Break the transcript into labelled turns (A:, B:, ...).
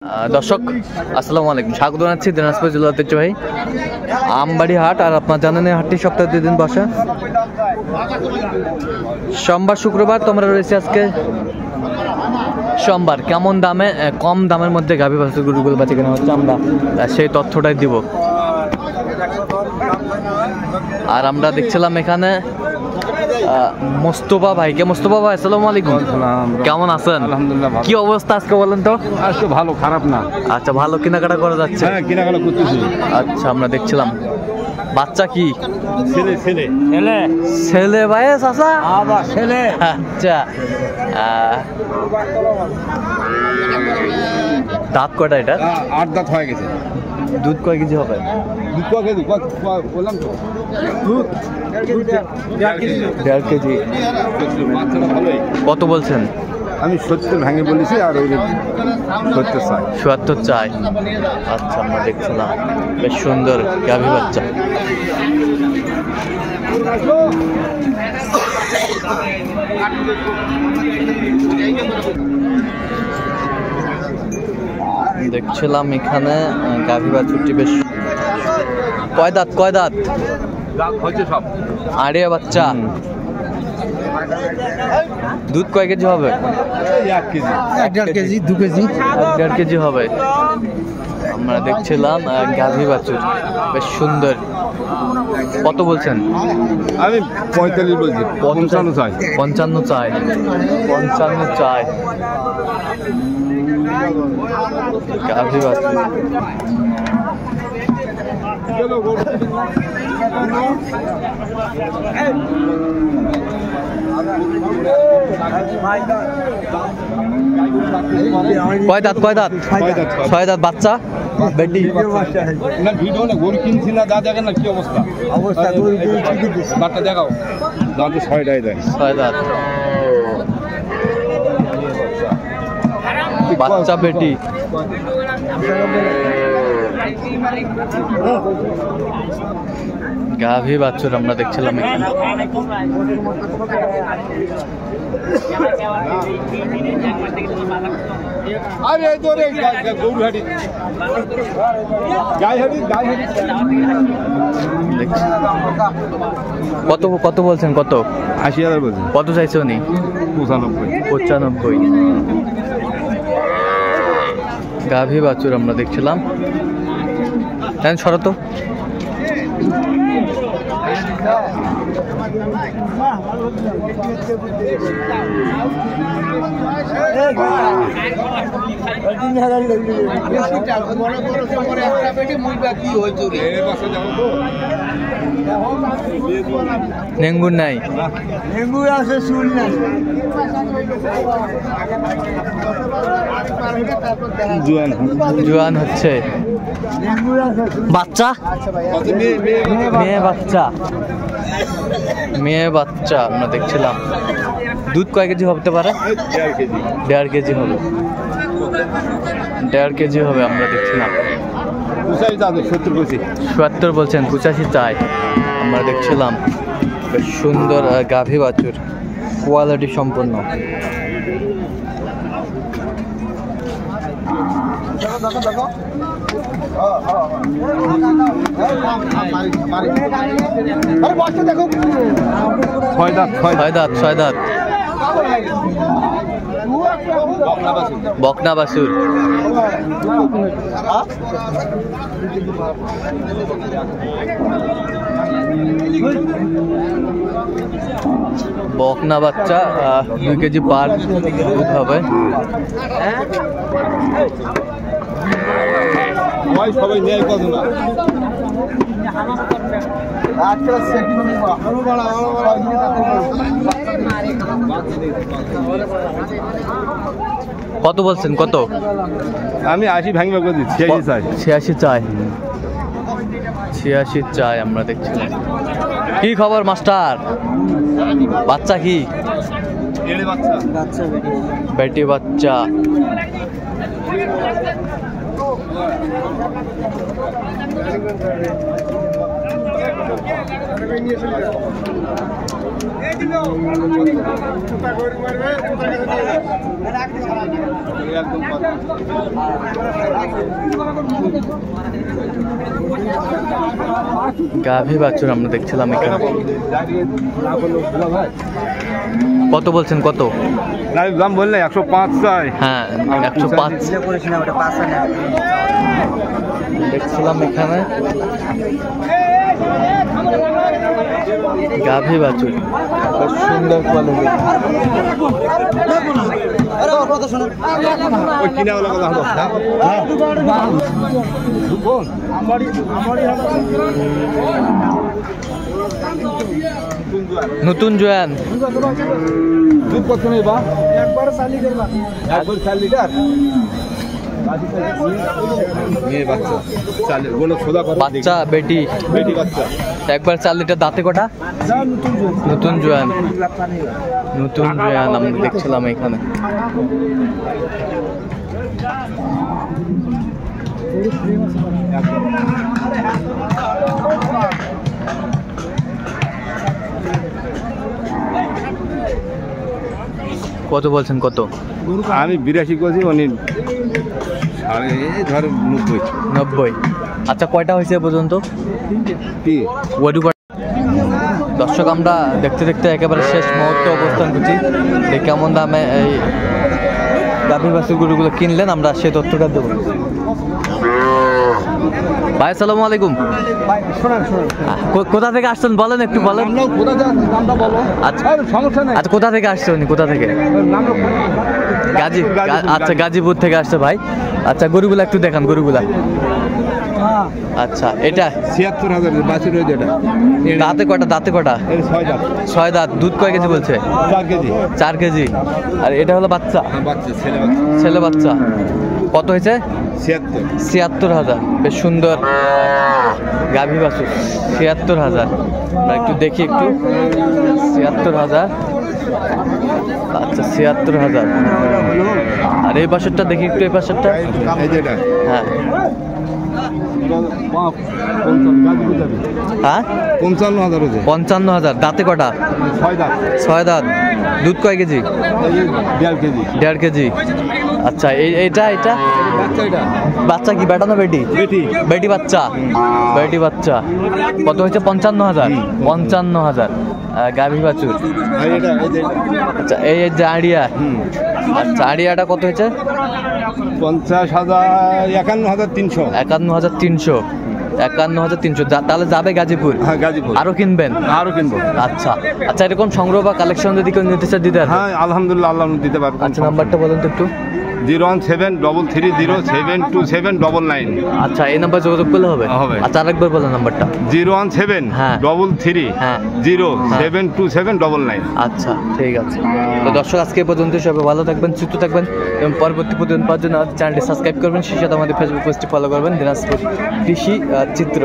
A: দর্শক আসসালামু আলাইকুম, স্বাগত জানাচ্ছি দিনাজপুর জেলা ঐতিহ্যবাহী আমবাড়ি হাট। আর আপনার জানেন এই হাটটি সপ্তাহে 2 দিন বসে, সোমবার শুক্রবার। তোমরা রয়েছে আজকে সোমবার। কেমন দামে, কম দামের মধ্যে গাভী বাছুর গরুগুলো বাঁচে কেনা হচ্ছে, আমরা সেই তথ্যটাই দিব। আর আমরা দেখছিলাম এখানে মোস্তফা ভাইকে। মোস্তফা ভাই আসসালামু আলাইকুম, কেমন আছেন?
B: আলহামদুলিল্লাহ।
A: কি অবস্থা আজকে বলেন তো?
B: আজকে ভালো, খারাপ না।
A: আচ্ছা, ভালো কেনাকাটা করা যাচ্ছে?
B: হ্যাঁ, কেনাকাটা করতেছি।
A: আচ্ছা, আমরা দেখছিলাম বাচ্চা কি
B: ছেলে ছেলে
A: ছেলে ছেলে ভাই চাচা
B: আবার ছেলে।
A: আচ্ছা, দাঁত কয়টা এটা?
B: 8 দাঁত হয়ে গেছে।
A: দুধ কয় কেজি হবে?
B: দুধ কয় কেজি বললাম তো, দুধ
A: 1.5 কেজি।
B: বাচ্চাটা ভালোই।
A: কত বলছেন?
B: আমি 70 ভেঙে বলেছি, আর ওই 70 চাই।
A: 74 চাই। আচ্ছা, আমরা দেখছিলাম বেশ সুন্দর গাভী বাচ্চা। দেখছিলাম এখানে গাভী বাছুরটি বেশ। কয় দাঁত? কয় দাঁত
B: হয়েছে সব?
A: আড়িয়া বাচ্চা। দুধ কয় কেজি হবে?
B: 1 কেজি।
A: 1.5 কেজি, 2 কেজি, 1.5 কেজি হবে। আমরা দেখছিলাম গাভী বাছুর বেশ সুন্দর। কত বলছেন?
B: আমি 45 বলছি। 55 চাই।
A: 55 চাই। 55 চাই গাভী বাছুর। কয় দাঁত? কয় দাঁত? 6 দাঁত বাচ্চা বেটি।
B: না ভিডিও না, গরু কিনছি না, যা দেখেন না কি অবস্থা। দাঁতটা দেখাও। দাঁতে 6 দাঁত দেয়।
A: 6 দাঁত বাচ্চা বেটি। গাভী বাছুর আমরা দেখছিলাম এখানে।
B: আরে তোরে গরু হাড়ি গাই হাড়ি গাই হাড়ি।
A: কত কত বলছেন? কত?
B: 80,000 বলছেন।
A: কত চাইছে উনি?
B: 95।
A: গাভী বাছুর আমরা দেখছিলাম। হ্যাঁ, শরত নেঙ্গুর নাই?
C: নেঙ্গুর আছে, চুল নাই।
A: জোয়ান হচ্ছে। বাচ্চা মেয়ে বাচ্চা, মেয়ে বাচ্চা আমরা দেখছিলাম। দুধ কয় কেজি হতে পারে? 1.5 কেজি হবে। 1.5 কেজি হবে আমরা দেখছিলাম। 70 বলছেন, 85 চাই। আমরা দেখছিলাম বেশ সুন্দর গাভী বাছুর, কোয়ালিটি সম্পন্ন। ছয় দাঁত বকনা বাছুর। বকনা বাচ্চা 2 কেজি পার দুধ হবে।
B: সবাই নেয় কত না।
A: কত বলছেন? কত?
B: আমি 80 ভাঙবে করে দিচ্ছি।
A: 86 চাই। 86 চাই আমরা দেখছিলাম। কি খবর মাস্টার? বাচ্চা কি? বেটি বাচ্চা। গাভী বাছুর আমরা দেখছিলাম এখানে। কত বলছেন, কত
B: দাম বললে? 105 চাই।
A: হ্যাঁ 105 দেখছিলাম এখানে। গাভী বাছুর সুন্দর কোয়ালিটি। নতুন জোয়ান
B: দুধ কত নেই বা? একবার 4 লিটার।
A: বাচ্চা বেটি
B: বাচ্চা
A: একবার 4 লিটার। দাঁতে কটা? নতুন জোয়ান আমরা দেখছিলাম এখানে। কত বলছেন, কত?
B: আমি 82 করছি, উনি ধর
A: 90। আচ্ছা কয়টা হয়েছে এ পর্যন্ত? দর্শক আমরা দেখতে দেখতে একেবারে শেষ মুহূর্তে অবস্থান করছি। কেমন দামে এই গাভী বাছুর গরুগুলো কিনলেন আমরা সেই তথ্যটা দেবো। ভাই আসসালামু আলাইকুম। কোথা থেকে আসছেন বলেন, একটু বলেন। আচ্ছা কোথা থেকে আসছে উনি, কোথা থেকে? আচ্ছা গাজীপুর থেকে আসছে ভাই। আচ্ছা গরুগুলা একটু দেখান, গরুগুলা। আচ্ছা এটা
B: 76,000 বাছুর হয়েছে। এটা
A: দাঁতে কটা? দাঁতে কটা?
B: 6 দাঁত।
A: 6 দাঁত। দুধ কয় কেজি বলছে?
B: 4 কেজি।
A: 4 কেজি। আর এটা হলো বাচ্চা?
B: বাচ্চা, ছেলে বাচ্চা।
A: ছেলে বাচ্চা। কত হয়েছে? 76,000। বেশ সুন্দর গাভী বাছুর। 76,000। একটু দেখি একটু। 76,000। আচ্ছা 76,000। আর এই পাশেরটা দেখি একটু, এই পাশেরটা। হ্যাঁ
B: 55,000।
A: 55,000। দাঁতে কটা?
B: 6 দাঁত।
A: 6 দাঁত। দুধ কয় কেজি?
B: 1.5 কেজি।
A: 1.5 কেজি। আচ্ছা এটা বাচ্চা কি বেটা না বেটি? বেটি বাচ্চা। বেটি বাচ্চা। কত হয়েছে? 55,000। 55,000 গাভী বাছুর। আচ্ছা এই যে আড়িয়া। আচ্ছা আড়িয়াটা কত হয়েছে?
B: 51,300।
A: 51,300। 51,300। তাহলে যাবে গাজীপুর?
B: হ্যাঁ গাজীপুর।
A: আরো কিনবেন?
B: আরো কিনবো।
A: আচ্ছা আচ্ছা এরকম সংগ্রহ বা কালেকশন যদি কেউ নিতে চায় দিতে?
B: হ্যাঁ আলহামদুলিল্লাহ, আল্লাহ দিতে পারবো।
A: আচ্ছা নাম্বারটা বলুন তো একটু।
B: 01733072999।
A: আচ্ছা এই নাম্বার যোগাযোগ করলে হবে? আচ্ছা আরেকবার বলুন নাম্বারটা।
B: 01733072799।
A: আচ্ছা ঠিক আছে। তো দর্শক আজকে এই পর্যন্ত। সবাই ভালো থাকবেন, সুস্থ থাকবেন এবং পরবর্তী প্রতিদিন পাওয়ার জন্য চ্যানেলটি সাবস্ক্রাইব করবেন। সেই সাথে আমাদের ফেসবুক পেজটি ফলো করবেন, দিনাজপুর কৃষি চিত্র।